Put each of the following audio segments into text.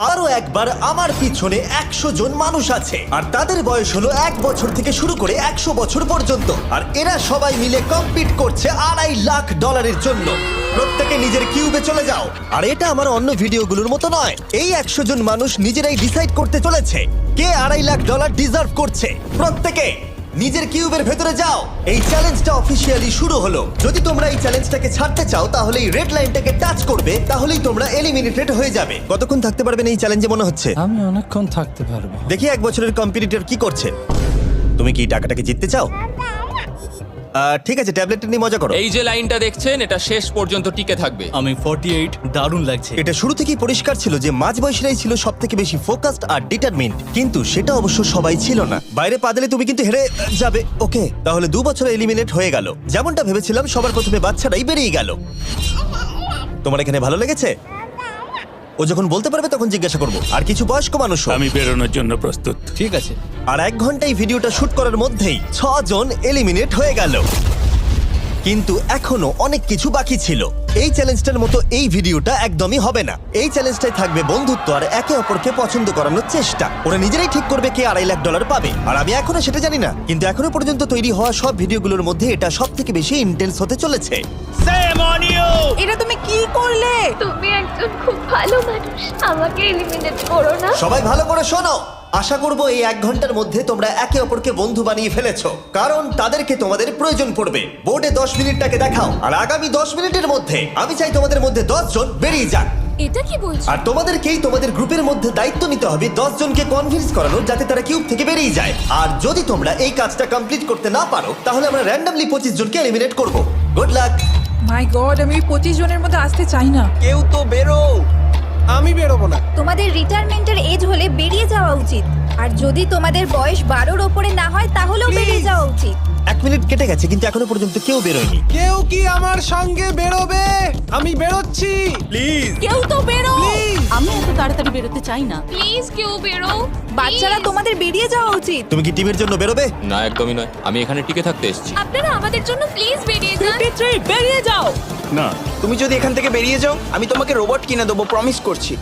আরো একবার আমার পিছনে 100 জন মানুষ আছে আর তাদের বয়স হলো 1 বছর থেকে শুরু করে 100 বছর পর্যন্ত। আর এরা সবাই মিলে কম্পিট করছে $2.5 লাখ জন্য। প্রত্যেকে নিজের কিউবে চলে যাও। আর এটা আমার অন্য ভিডিওগুলোর মতো নয়, এই 100 জন মানুষ নিজেরাই ডিসাইড করতে চলেছে কে $2.5 লাখ ডিজার্ভ করছে। প্রত্যেকে নিজের কিউবের ভেতরে যাও। এই চ্যালেঞ্জটা অফিসিয়ালি শুরু হলো। যদি তোমরা এই চ্যালেঞ্জটাকে ছাড়তে চাও তাহলে এই রেড লাইনটাকে টাচ করবে, তাহলেই তোমরা এলিমিনেটেড হয়ে যাবে। কতক্ষণ থাকতে পারবেন এই চ্যালেঞ্জে মনে হচ্ছে? আমি অনেকক্ষণ থাকতে পারবো। দেখি 1 বছরের কম্পিটিটর কি করছে। তুমি কি টাকাটাকে জিততে চাও? ঠিক আছে, ট্যাবলেটটা নিয়ে মজা করো। এই যে লাইনটা দেখছেন এটা শেষ পর্যন্ত টিকে থাকবে। আমি 48, দারুণ লাগছে। এটা শুরু থেকেই পরিষ্কার ছিল যে মাঝবয়সীরাই ছিল সব থেকে বেশি ফোকাসড আর ডিটারমিন্ড, কিন্তু সেটা অবশ্য সবাই ছিল না। বাইরে পা দিলে তুমি কিন্তু হেরে যাবে। ওকে, তাহলে 2 বছর এলিমিনেট হয়ে গেল। যেমনটা ভেবেছিলাম, সবার প্রথমে বাচ্চারাই বেরিয়ে গেল। তোমার এখানে ভালো লেগেছে? ও যখন বলতে পারবে তখন জিজ্ঞাসা করবো। আর কিছু বয়স্ক মানুষ। আমি বেরোনোর জন্য প্রস্তুত। ঠিক আছে। আর 1 ঘন্টায় ভিডিওটা শুট করার মধ্যেই 6 জন এলিমিনেট হয়ে গেল। কিন্তু এখনো অনেক কিছু বাকি ছিল। এই চ্যালেঞ্জটার মতো এই ভিডিওটা একদমই হবে না। এই চ্যালেঞ্জটাই থাকবে বন্ধুত্ব আর একে অপরকে পছন্দ করানোর চেষ্টা। ওরা নিজেরাই ঠিক করবে কে $2.5 লাখ পাবে। আর আমি এখনো সেটা জানি না, কিন্তু এখনো পর্যন্ত তৈরি হওয়া সব ভিডিওগুলোর মধ্যে এটা সব থেকে বেশি ইন্টেন্স হতে চলেছে। এটা তুমি কি করলে? তুমি একজন খুব ভালো মানুষ, আমাকে এলিমিনেট করো না। সবাই ভালো করে শোনো। আশা করবো এই 1 ঘন্টার মধ্যে তোমরা একে অপরকে বন্ধু বানিয়ে ফেলেছো, কারণ তাদেরকে তোমাদের প্রয়োজন পড়বে। বোর্ডে 10 মিনিটটাকে দেখাও, আর আগামী 10 মিনিটের মধ্যে আমি চাই তোমাদের মধ্যে 10 জন বেরিয়ে যাক। এটা কি বলছো? আর তোমাদেরকেই তোমাদের গ্রুপের মধ্যে দায়িত্ব নিতে হবে 10 জনকে কনভিন্স করানোর, যাতে তারা কিউব থেকে বেরিয়ে যায়। আর যদি তোমরা এই কাজটা কমপ্লিট করতে না পারো তাহলে আমরা র্যান্ডমলি 25 জনকে এলিমিনেট করব। Good luck. মাই গড, আমি 25 জনের মধ্যে আসতে চাই না। কেউ তো বেরো। আমি বেরোবো না। তোমাদের রিটায়ারমেন্টের এজ হলে বেরিয়ে যাওয়া উচিত। আর যদি তোমাদের বয়স 12-র ওপরে না হয় তাহলেও বেরিয়ে যাওয়া উচিত। 1 মিনিট কেটে গেছে কিন্তু এখনো পর্যন্ত কেউ বেরোয়নি। কেউ কি আমার সঙ্গে বেরোবে? আমি বেরোচ্ছি। প্লিজ। কেউ তো বেরো। আমি এত তাড়াতাড়ি বেরোতে চাই না। প্লিজ কেউ বেরো। বাচ্চারা, তোমাদের বেরিয়ে যাওয়া উচিত। তুমি কি টিমের জন্য বেরোবে? না, একদমই নয়, আমি এখানে টিকে থাকতে এসেছি। আপনারা আমাদের জন্য প্লিজ বেরিয়ে যান। 53, বেরিয়ে যাও। না, তুমি যদি এখান থেকে বেরিয়ে যাও আমি তোমাকে রোবট কিনে দেবো, প্রমিস করছি।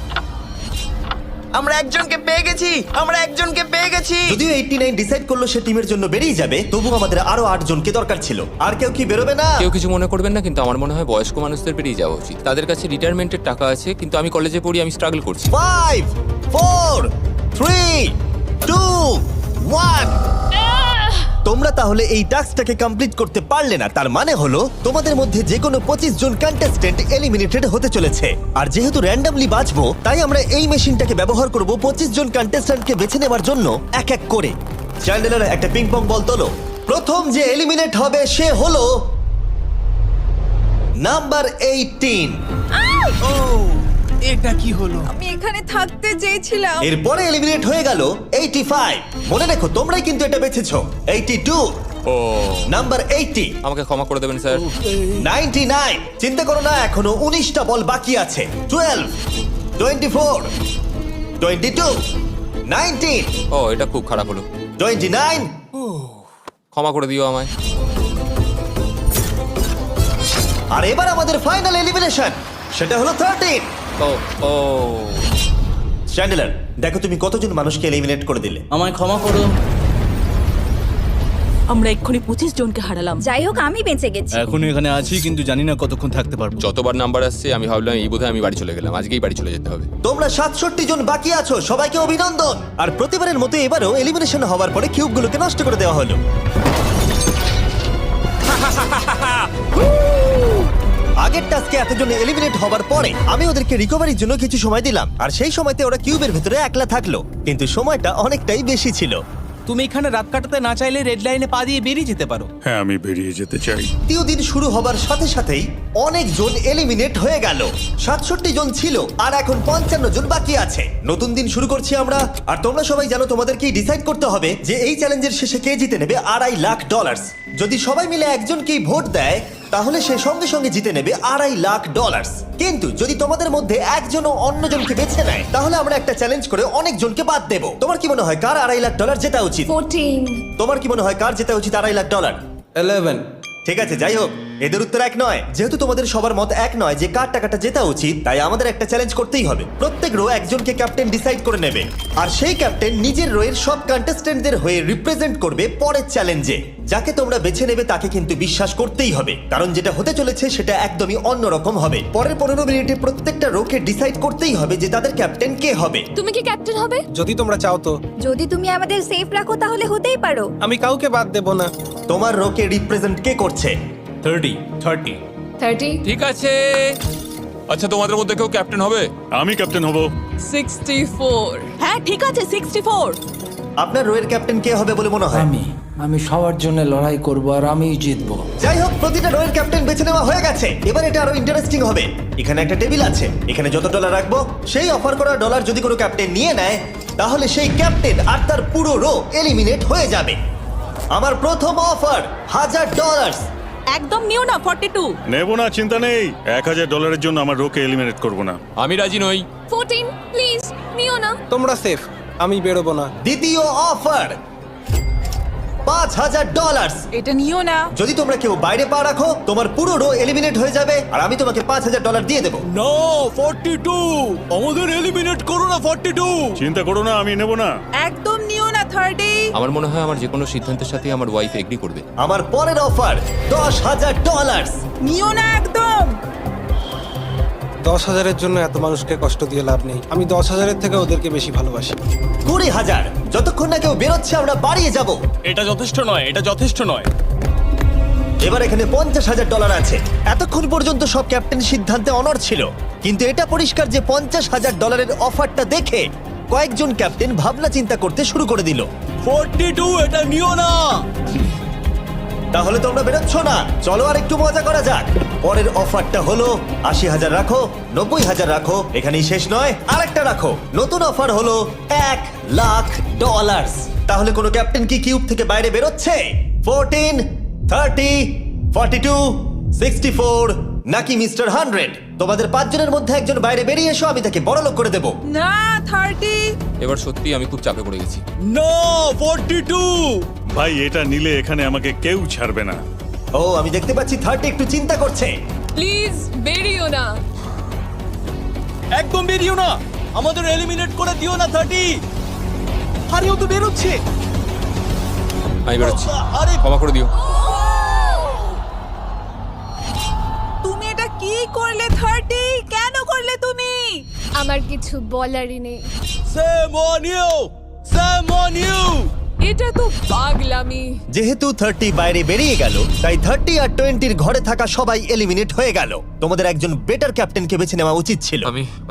আমরা একজনকে পেয়ে গেছি। যদিও 89 ডিসাইড করলো সে টিমের জন্য বেরিয়ে যাবে, তবু আমাদের আরো 8 জনকে দরকার ছিল। আর কেউ কি বেরোবে না? কেউ কিছু মনে করবেন না, কিন্তু আমার মনে হয় বয়স্ক মানুষদের বেরিয়ে যাওয়া উচিত। তাদের কাছে রিটায়ারমেন্টের টাকা আছে, কিন্তু আমি কলেজে পড়ি, আমি স্ট্রাগল করছি। 5 4 3 2 1। তোমরা তাহলে এই টাস্কটাকে কমপ্লিট করতে পারলে না, তার মানে হলো তোমাদের মধ্যে যে কোনো 25 জন কন্টেস্টেন্ট এলিমিনেটেড হতে চলেছে। আর যেহেতু র্যান্ডমলি বাঁচবো, তাই আমরা এই মেশিনটাকে ব্যবহার করব 25 জন কন্টেস্টেন্টকে বেছে নেওয়ার জন্য এক এক করে। চ্যান্ডেলার, একটা পিং পং বল তোলো। প্রথম যে এলিমিনেট হবে সে হলো নাম্বার 18। এটা কি হলো? আমি এখানে থাকতে চেয়েছিলাম। এরপরে এলিমিনেট হয়ে গেল 85। মনে রেখো তোমরাই কিন্তু এটা বেছেছো। 82, ও, নাম্বার 80, আমাকে ক্ষমা করে দেবেন স্যার। 99। চিন্তা করো না, এখনো 19টা বল বাকি আছে। 12, 24, 22, 19, ও, এটা খুব খারাপ হলো। 29। ক্ষমা করে দিও আমায়। আর এবার আমাদের ফাইনাল এলিমিনেশন, সেটা হলো 13। ও ও, চ্যান্ডেলার, দেখো তুমি কতজন মানুষকে এলিমিনেট করে দিলে। আমায় ক্ষমা করো। আমরা এক্ষুনি 25 জনকে হারালাম। যাই হোক, আমি বেঁচে গেছি। এখনো এখানে আছি, কিন্তু জানি না কতক্ষণ থাকতে পারবো। যতবার নাম্বার আসছে আমি ভাবলাম এই বোধহয় আমি বাড়ি চলে গেলাম, আজকেই বাড়ি চলে যেতে হবে। তোমরা 67 জন বাকি আছো, সবাইকে অভিনন্দন। আর প্রতিবারের মতো এবারও এলিমিনেশন হওয়ার পরে কিউবগুলোকে নষ্ট করে দেওয়া হলো। আগের টাস্কে এতজন এলিমিনেট হবার পরে আমি ওদেরকে রিকভারির জন্য কিছু সময় দিলাম, আর সেই সময়তে ওরা কিউবের ভেতরে একলা থাকলো, কিন্তু সময়টা অনেকটাই বেশি ছিল। তুমি এখানে রাত কাটাতে না চাইলে রেড লাইনে পা দিয়ে বেরিয়ে যেতে পারো। হ্যাঁ, আমি বেরিয়ে যেতে চাই। তৃতীয় দিন শুরু হবার সাথে সাথেই অনেক জন এলিমিনেট হয়ে গেল। 67 জন ছিল, আর এখন 55 জন বাকি আছে। নতুন দিন শুরু করছি আমরা, আর তোমরা সবাই জানো তোমাদেরকেই ডিসাইড করতে হবে যে এই চ্যালেঞ্জের শেষে কে জিতে নেবে $2.5 লাখ। যদি সবাই মিলে একজনকেই ভোট দেয় তাহলে সে সঙ্গে সঙ্গে জিতে নেবে $2.5 লাখ। কিন্তু যদি তোমাদের মধ্যে একজনও অন্যজনকে বেছে নেয় তাহলে আমরা একটা চ্যালেঞ্জ করে অনেক জনকে বাদ দেব। তোমার কি মনে হয় কার $2.5 লাখ জেতা উচিত? 14। তোমার কি মনে হয় কার জেতা উচিত $2.5 লাখ? 11। ঠিক আছে, যাই হোক, এদের উত্তর এক নয়। যেহেতু তোমাদের সবার মত এক নয় যে কার টাকাটা জেতা উচিত, তাই আমাদের একটা চ্যালেঞ্জ করতেই হবে। প্রত্যেক রো একজনকে ক্যাপ্টেন ডিসাইড করে নেবে, আর সেই ক্যাপ্টেন নিজের রোয়ের সব কন্টেস্টেন্টদের হয়ে রিপ্রেজেন্ট করবে পরের চ্যালেঞ্জে। যাকে তোমরা বেছে নেবে তাকে কিন্তু বিশ্বাস করতেই হবে, কারণ যেটা হতে চলেছে সেটা একদমই অন্যরকম হবে। পরের 15 মিনিটে প্রত্যেকটা রোকে ডিসাইড করতেই হবে যে তাদের ক্যাপ্টেন কে হবে। তুমি কি ক্যাপ্টেন হবে? যদি তোমরা চাও তো। যদি তুমি আমাদের সেফ রাখো তাহলে হতেই পারো। আমি কাউকে বাদ দেবো না। তোমার রোকে রিপ্রেজেন্ট কে করছে? 30 ঠিক আছে। আচ্ছা, তোমাদের মধ্যে কেউ ক্যাপ্টেন হবে? আমি ক্যাপ্টেন হব। 64 হ্যাঁ ঠিক আছে 64। আপনার রোয়ের ক্যাপ্টেন কে হবে বলে মনে হয়? আমি সবার জন্য লড়াই করব আর আমিই জিতবো। যাই হোক, প্রতিটা রোয়ের ক্যাপ্টেন বেছে নেওয়া হয়ে গেছে। এবার এটা আরো ইন্টারেস্টিং হবে। এখানে একটা টেবিল আছে, এখানে যত ডলার রাখবো সেই অফার করা ডলার যদি কোনো ক্যাপ্টেন নিয়ে নেয়, তাহলে সেই ক্যাপ্টেন আর তার পুরো রো এলিমিনেট হয়ে যাবে। আমার প্রথম অফার $1000। একদম নিও না 42। নেব না, চিন্তা নেই। $1000 জন্য আমার রোকে এলিমিনেট করব না। আমি রাজি নই। 14 প্লিজ নিও না। তোমরা সেফ, আমি বেরোবো না। দ্বিতীয় অফার $5000। এটা নিও না। যদি তোমরা কেউ বাইরে পা রাখো, তোমার পুরো রো এলিমিনেট হয়ে যাবে, আর আমি তোমাকে $5000 দিয়ে দেবো। নো 42, আমাদের এলিমিনেট করো না 42। চিন্তা করো না, আমি নেব না। একদম নিও না 30। আমার মনে হয় আমার যে কোনো সিদ্ধান্তের সাথে আমার ওয়াইফ এগ্রি করবে। আমার পরের অফার $10000। নিও না একদম। 10,000-এর জন্য এত মানুষকে কষ্ট দিয়ে লাভ নেই। আমি 10,000-এর থেকে ওদেরকে বেশি ভালোবাসি। 20,000। যতক্ষণ না কেউ বেরোচ্ছে আমরা বাড়িয়ে যাব। এটা যথেষ্ট নয়, এটা যথেষ্ট নয়। এবার এখানে $50,000 আছে। এতক্ষণ পর্যন্ত সব ক্যাপ্টেন সিদ্ধান্তে অনড় ছিল, কিন্তু এটা পরিষ্কার যে $50,000-এর অফারটা দেখে কয়েকজন ক্যাপ্টেন ভাবনা চিন্তা করতে শুরু করে দিল। 42, এটা নিও না। তাহলে তোমরা বেরোচ্ছ না? চলো আর একটু মজা করা যাক। পরের অফারটা হলো 80,000 রাখো, 90,000 রাখো, এখানেই শেষ নয়, আরেকটা রাখো। নতুন অফার হলো $1,00,000। তাহলে কোনো ক্যাপ্টেন কি কিউব থেকে বাইরে বেরোচ্ছে? 14, 30, 42, 64 নাকি মিস্টার 100? তোমাদের 5 জনের মধ্যে একজন বাইরে বেরিয়ে এসো, আমি তাকে বড়লোক করে দেবো। না 30। এবার সত্যি আমি খুব চাপে পড়ে গেছি। নো 42। ভাই, এটা নিলে এখানে আমাকে কেউ ছাড়বে না। ও, আমি দেখতে পাচ্ছি 30 একটু চিন্তা করছে। প্লিজ বেরিও না। একদম বেরিও না, আমাদের এলিমিনেট করে দিও না 30। আরে ও তো বেরোচ্ছে। আমি বেরোচ্ছি, আরে ক্ষমা করে দিও। তুমি এটা কি করলে 30? কেন করলে তুমি? আমার কিছু বলারই নেই। Shame on you, shame on you. এটা তো পাগলামি। যেহেতু 30 বাইরে বেরিয়ে গেল, তাই 30 আর 20-র ঘরে থাকা সবাই এলিমিনেট হয়ে গেল। তোমাদের একজন বেটার ক্যাপ্টেনকে বেছে নেওয়া উচিত ছিল।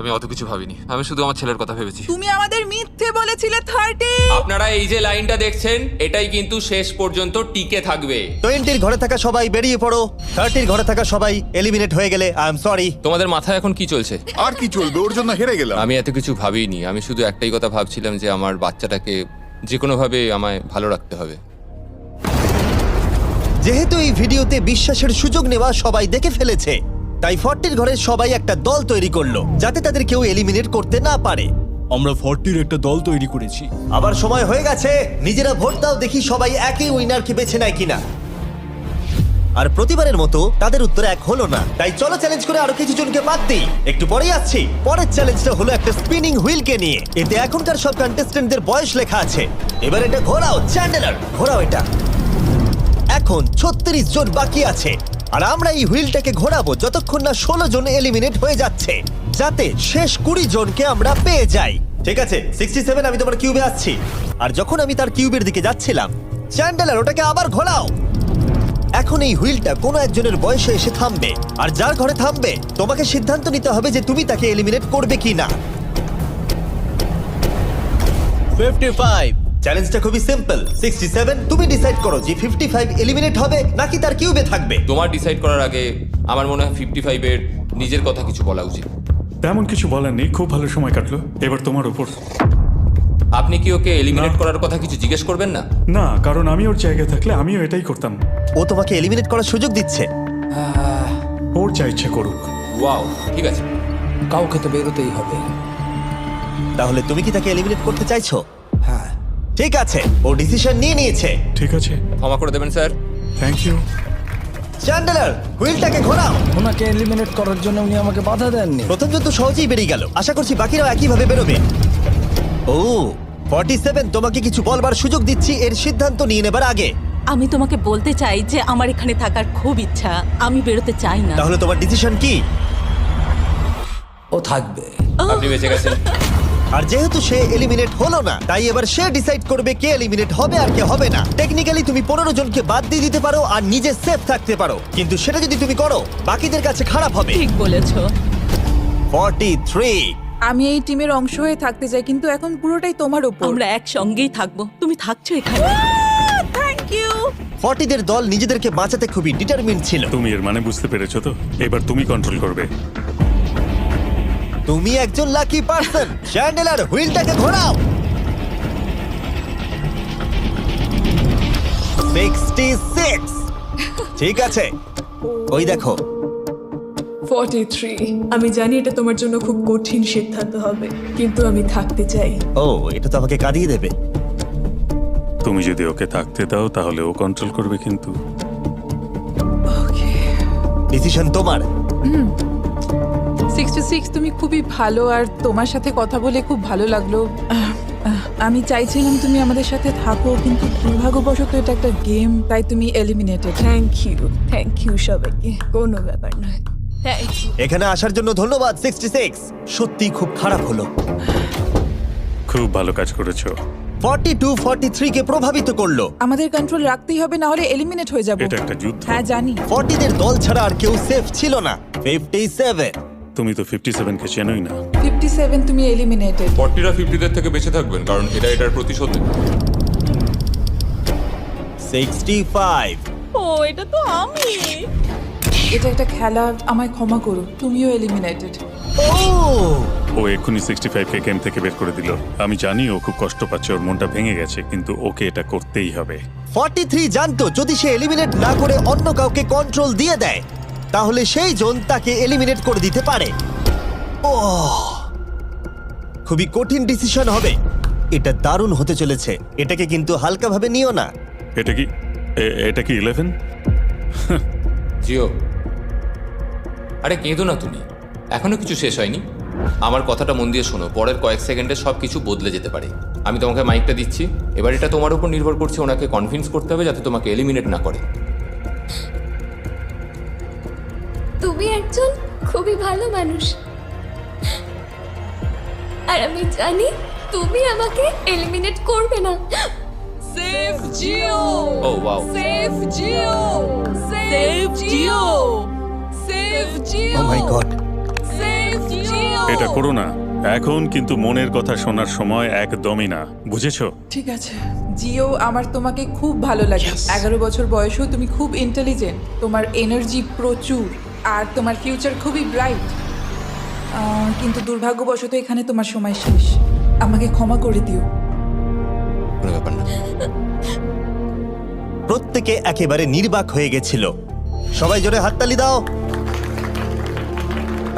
আমি অত কিছু ভাবিনি, আমি শুধু আমার ছেলের কথা ভেবেছি। তুমি আমাদের মিথ্যে বলেছিলে 30। আপনারা এই যে লাইনটা দেখছেন, এটাই কিন্তু শেষ পর্যন্ত টিকে থাকবে। 20-র ঘরে থাকা সবাই বেরিয়ে পড়ো। 30-র ঘরে থাকা সবাই এলিমিনেট হয়ে গেলে আই এম সরি। তোমাদের মাথায় এখন কি চলছে? আর কি চলবে, ওর জন্য হেরে গেলাম। আমি এত কিছু ভাবিনি, আমি শুধু একটাই কথা ভাবছিলাম যে আমার বাচ্চাটাকে যে কোনোভাবে আমায় ভালো রাখতে হবে। যেহেতু এই ভিডিওতে বিশ্বাসের সুযোগ নেওয়া সবাই দেখে ফেলেছে, তাই 40-র ঘরের সবাই একটা দল তৈরি করলো যাতে তাদের কেউ এলিমিনেট করতে না পারে। আমরা 40-র একটা দল তৈরি করেছি। আবার সময় হয়ে গেছে, নিজেরা ভোট দাও, দেখি সবাই একই উইনারকে বেছে নেয় কিনা। আর প্রতিবারের মতো তাদের উত্তর এক হলো না, তাই চলো চ্যালেঞ্জ করে আরো কিছু জনকে বাদ দিই। একটু পরেই আসছি। পরের চ্যালেঞ্জটা হলো একটা স্পিনিং হুইলকে নিয়ে। এতে এখনকার সব কন্টেস্টেন্টদের বয়স লেখা আছে। এবার এটা ঘোরাও, চ্যান্ডেলার ঘোরাও এটা। এখন 36 জন বাকি আছে, আর আমরা এই হুইলটাকে ঘোরাবো যতক্ষণ না 16 জন এলিমিনেট হয়ে যাচ্ছে, যাতে শেষ 20 জনকে আমরা পেয়ে যাই। ঠিক আছে 67, আমি তোমার কিউবে আসছি। আর যখন আমি তার কিউবের দিকে যাচ্ছিলাম, চ্যান্ডেলার ওটাকে আবার ঘোরাও। এখন এই হুইলটা কোনো একজনের বয়সে এসে থামবে, আর যার ঘরে থামবে তোমাকে সিদ্ধান্ত নিতে হবে যে তুমি তাকে এলিমিনেট করবে কি না। 55। চ্যালেঞ্জটা খুবই সিম্পল। 67, তুমি ডিসাইড করো যে 55 এলিমিনেট হবে নাকি তার কিউবে থাকবে। তোমার ডিসাইড করার আগে আমার মনে হয় 55-এর নিজের কথা কিছু বলা উচিত। তেমন কিছু বলার নেই, খুব ভালো সময় কাটলো। এবার তোমার উপর। আপনি কি ওকে এলিমিনেট না। করার কথা কিছু জিজ্ঞেস করবেন না? না, কারণ আমি ওর জায়গায় থাকলে আমিও এটাই করতাম। ও তোমাকে এলিমিনেট করার সুযোগ দিচ্ছে। ওর যা ইচ্ছে করুক। ওয়াও, ঠিক আছে। কাউকে তো বেরোতেই হবে। তাহলে তুমি কি তাকে এলিমিনেট করতে চাইছো? হ্যাঁ। ঠিক আছে, ও ডিসিশন নিয়ে নিয়েছে। ঠিক আছে, ক্ষমা করে দেবেন স্যার। Thank you. চ্যান্ডেলার হুইলটাকে ঘোরাও। ওনাকে এলিমিনেট করার জন্য উনি আমাকে বাধা দেননি। প্রথম জন তো সহজেই বেরিয়ে গেল, আশা করছি বাকিরাও একইভাবে বেরোবে। ও 47, তোমাকে কিছু বলবার সুযোগ দিচ্ছি এর সিদ্ধান্ত নিয়ে নেবার আগে। আমি তোমাকে বলতে চাই যে আমার এখানে থাকার খুব ইচ্ছা, আমি বেরোতে চাই না। তাহলে তোমার ডিসিশন কি? ও থাকবে। আপনি বেঁচে গেছেন। আর যেহেতু সে এলিমিনেট হলো না, তাই এবার সে ডিসাইড করবে কে এলিমিনেট হবে আর কে হবে না। টেকনিক্যালি তুমি 15 জনকে বাদ দিয়ে দিতে পারো আর নিজে সেফ থাকতে পারো, কিন্তু সেটা যদি তুমি করো বাকিদের কাছে খারাপ হবে। ঠিক বলেছো। 43। আমি এই টিমের অংশ হয়ে থাকতে চাই, কিন্তু এখন পুরোটাই তোমার উপর। আমরা একসঙ্গেই থাকবো, তুমি থাকছো এখানে। Thank you. 40 দের দল নিজেদেরকে বাঁচাতে খুবই ডিটারমিন্ড ছিল। তুমি এর মানে বুঝতে পেরেছো তো? এবার তুমি কন্ট্রোল করবে। তুমি একজন লাকি পারসন। চ্যান্ডেলার হুইলটাকে ঘোরাও। 66। ঠিক আছে, ওই দেখো। 43। আমি জানি এটা তোমার জন্য খুব কঠিন সিদ্ধান্ত হবে, কিন্তু আমি থাকতে চাই। ও, এটা তো আমাকে কাঁদিয়ে দেবে। তুমি যদি ওকে থাকতে দাও তাহলে ও কন্ট্রোল করবে, কিন্তু ডিসিশন তোমার। 66, তুমি খুবই ভালো আর তোমার সাথে কথা বলে খুব ভালো লাগলো। আমি চাইছিলাম তুমি আমাদের সাথে থাকো, কিন্তু দুর্ভাগ্যবশত এটা একটা গেম, তাই তুমি এলিমিনেটেড। থ্যাংক ইউ সবাইকে, কোনো ব্যাপার নয়। Thank you. এখানে আসার জন্য ধন্যবাদ 66। সত্যি খুব খারাপ হলো। খুব ভালো কাজ করেছো। 42 43 কে প্রভাবিত করলো। আমাদের কন্ট্রোল রাখতেই হবে, না হলে এলিমিনেট হয়ে যাব। এটা একটা যুদ্ধ। হ্যাঁ জানি। 40 দের দল ছাড়া আর কেউ সেফ ছিল না। 57। তুমি তো 57 কে চেনোই না। 57, তুমি এলিমিনেটেড। 40রা 50দের থেকে বেঁচে থাকবেন, কারণ এটা এটার প্রতিশোধ নেবে। 65। ও, এটা তো আমি। এটা একটা খেলা, আমায় ক্ষমা করো, তুমিও এলিমিনেটেড। ও, ও এক্ষুনি 65 কে গেম থেকে বের করে দিল। আমি জানি ও খুব কষ্ট পাচ্ছে, ওর মনটা ভেঙে গেছে, কিন্তু ওকে এটা করতেই হবে। 43 জানতো যদি সে এলিমিনেট না করে অন্য কাউকে কন্ট্রোল দিয়ে দেয়, তাহলে সেই জন তাকে এলিমিনেট করে দিতে পারে। ও, খুবই কঠিন ডিসিশন হবে। এটা দারুণ হতে চলেছে। এটাকে কিন্তু হালকাভাবে নিও না। এটা কি 11? জিও, আরে কেঁদো না তুমি, এখনো কিছু শেষ হয়নি। আমার কথাটা মন দিয়ে শোনো, পরের কয়েক সেকেন্ডে সব কিছু বদলে যেতে পারে। আমি তোমাকে মাইকটা দিচ্ছি, এবার এটা তোমার উপর নির্ভর করছে। ওনাকে কনভিন্স করতে হবে যাতে তোমাকে এলিমিনেট না করে। তুমি একজন খুবই ভালো মানুষ, আর আমি জানি তুমি আমাকে এলিমিনেট করবে না। Save Jio. Oh wow, save Jio. Save Jio. Save Jio. Oh my God. Save Jio. এটা করো না এখন, কিন্তু মনের কথা শোনার সময় একদমই না, বুঝেছো? ঠিক আছে জিও, আমার তোমাকে খুব ভালো লাগে। 11 বছর বয়সেও তুমি খুব ইন্টেলিজেন্ট, তোমার এনার্জি প্রচুর, আর তোমার ফিউচার খুবই ব্রাইট। কিন্তু দুর্ভাগ্যবশত এখানে তোমার সময় শেষ। আমাকে ক্ষমা করে দিও। কোনো ব্যাপার না। প্রত্যেকে একেবারে নির্বাক হয়ে গেছিল। সবাই জোরে হাততালি দাও।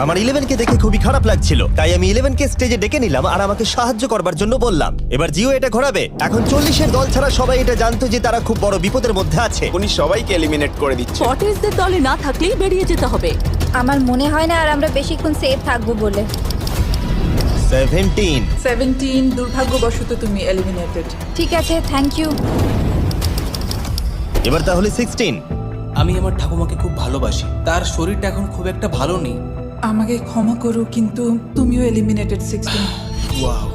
আমার 11 কে দেখে খুবই খারাপ লাগছিল, তাই আমি 11 কে স্টেজে ডেকে নিলাম আর আমাকে সাহায্য করবার জন্য বললাম। এবার জিও এটা ঘোরাবে। এখন 40 এর দল ছাড়া সবাই এটা জানতো যে তারা খুব বড় বিপদের মধ্যে আছে। উনি সবাইকে এলিমিনেট করে দিচ্ছে। 40দের দলে না থাকলেই বেরিয়ে যেতে হবে। আমার মনে হয় না আর আমরা বেশিক্ষণ সেফ থাকবো বলে। 17। দুর্ভাগ্যবশত তুমি এলিমিনেটেড। ঠিক আছে, থ্যাংক ইউ। এবার তাহলে 16। আমি আমার ঠাকুমাকে খুব ভালোবাসি, তার শরীরটা এখন খুব একটা ভালো নেই। আমাকে ক্ষমা করো, কিন্তু তুমিও এলিমিনেটেড 16। ওয়াও,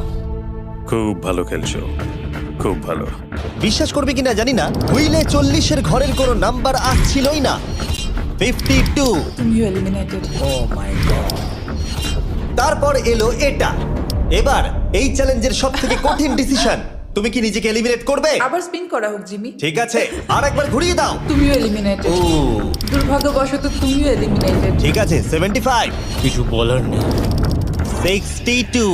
খুব ভালো খেলছো, খুব ভালো। বিশ্বাস করবে কিনা জানি না, হুইলে 40 এর ঘরের কোনো নাম্বার আসছিলই না। 52। তুমিও এলিমিনেটেড। O my god. তারপর এলো এটা। এবার এই চ্যালেঞ্জের সবথেকে কঠিন ডিসিশন। তুমি কি নিজেকে এলিমিনেট করবে? আবার স্পিন করা হোক জিমি। ঠিক আছে, আর একবার ঘুরিয়ে দাও। তুমিও এলিমিনেটেড। ও, দুর্ভাগ্যবশত তুমিও এলিমিনেটেড। ঠিক আছে, 75। কিছু বলার নেই। 62।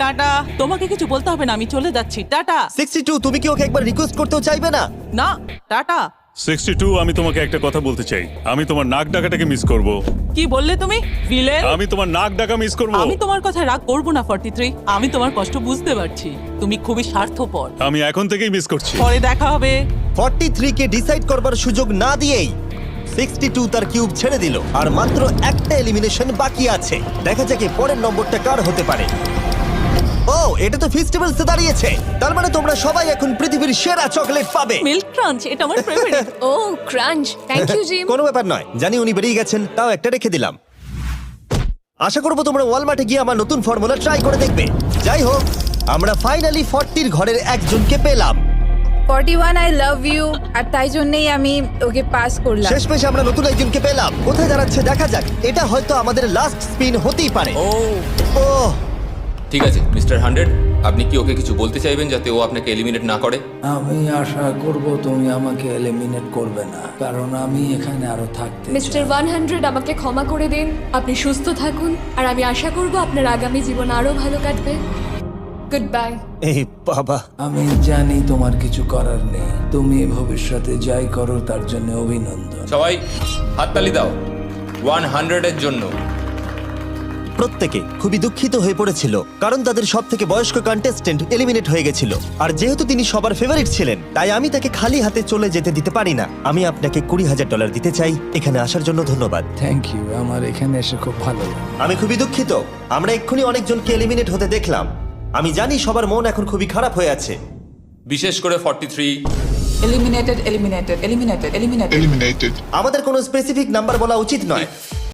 টাটা। তোমাকে কিছু বলতে হবে না, আমি চলে যাচ্ছি। টাটা। 62, তুমি কি ওকে একবার রিকোয়েস্ট করতেও চাইবে না? না, টাটা। 62, আমি তোমাকে একটা কথা বলতে চাই। আমি তোমার নাক ডাকাটাকে মিস করব। কি বললে তুমি? ভিলেন? আমি তোমার নাক ডাকা মিস করব। আমি তোমার কথা রাগ করব না 43। আমি তোমার কষ্ট বুঝতে পারছি, তুমি খুবই স্বার্থপর। আমি এখন থেকেই মিস করছি। পরে দেখা হবে। 43 কে ডিসাইড করবার সুযোগ না দিয়েই 62 তার কিউব ছেড়ে দিল আর মাত্র একটা এলিমিনেশন বাকি আছে। দেখা যাক এর পরের নম্বরটা কার হতে পারে। ও, এটা তো ফেস্টিভ্যালসে দাঁড়িয়েছে। তার মানে তোমরা সবাই এখন পৃথিবীর সেরা চকলেট পাবে। মিল্ক ক্রাঞ্চ এটা আমার ফেভারিট। ও ক্রাঞ্চ, থ্যাংক ইউ জিম। কোনো ব্যাপার নয়, জানি উনি বেরিয়ে গেছেন, তাও একটা রেখে দিলাম। আশা করবো তোমরা ওয়ালমার্টে গিয়ে আমার নতুন ফর্মুলা ট্রাই করে দেখবে। যাই হোক, আমরা ফাইনালি 40 ঘরের একজনকে পেলাম। 41 আই লাভ ইউ, আর তাই জন্যই আমি ওকে পাস করলাম। শেষমেশ আমরা নতুন একজনকে পেলাম। কোথায় দাঁড়াচ্ছে দেখা যাক। এটা হয়তো আমাদের লাস্ট স্পিন হতেই পারে। ও ঠিক আছে মিস্টার 100, আপনি কি ওকে কিছু বলতে চাইবেন যাতে ও আপনাকে এলিমিনেট না করে? আমি আশা করব তুমি আমাকে এলিমিনেট করবে না, কারণ আমি এখানে আরো থাকতে মিস্টার 100 আমাকে ক্ষমা করে দিন। আপনি সুস্থ থাকুন আর আমি আশা করব আপনার আগামী জীবন আরো ভালো কাটবে। Good bye. এই বাবা, আমি জানি তোমার কিছু করার নেই। তুমি ভবিষ্যতে যাই করো তার জন্য অভিনন্দন। সবাই হাততালি দাও 100 এর জন্য। প্রত্যেকে খুবই দুঃখিত হয়ে পড়েছিল কারণ তাদের সব থেকে বয়স্ক কন্টেস্টেন্ট এলিমিনেট হয়ে গেছিল। আর যেহেতু তিনি সবার ফেভারিট ছিলেন, তাই আমি তাকে খালি হাতে চলে যেতে দিতে পারি না। আমি আপনাকে $20,000 দিতে চাই। এখানে আসার জন্য ধন্যবাদ। থ্যাংক ইউ, আমার এখানে এসে খুব ভালো লাগে। আমি খুবই দুঃখিত, আমরা এক্ষুনি অনেকজনকে এলিমিনেট হতে দেখলাম। আমি জানি সবার মন এখন খুবই খারাপ হয়ে আছে। বিশেষ করে 43। Eliminated, eliminated, eliminated, eliminated. Eliminated. আমাদের কোনো স্পেসিফিক নাম্বার বলা উচিত নয়।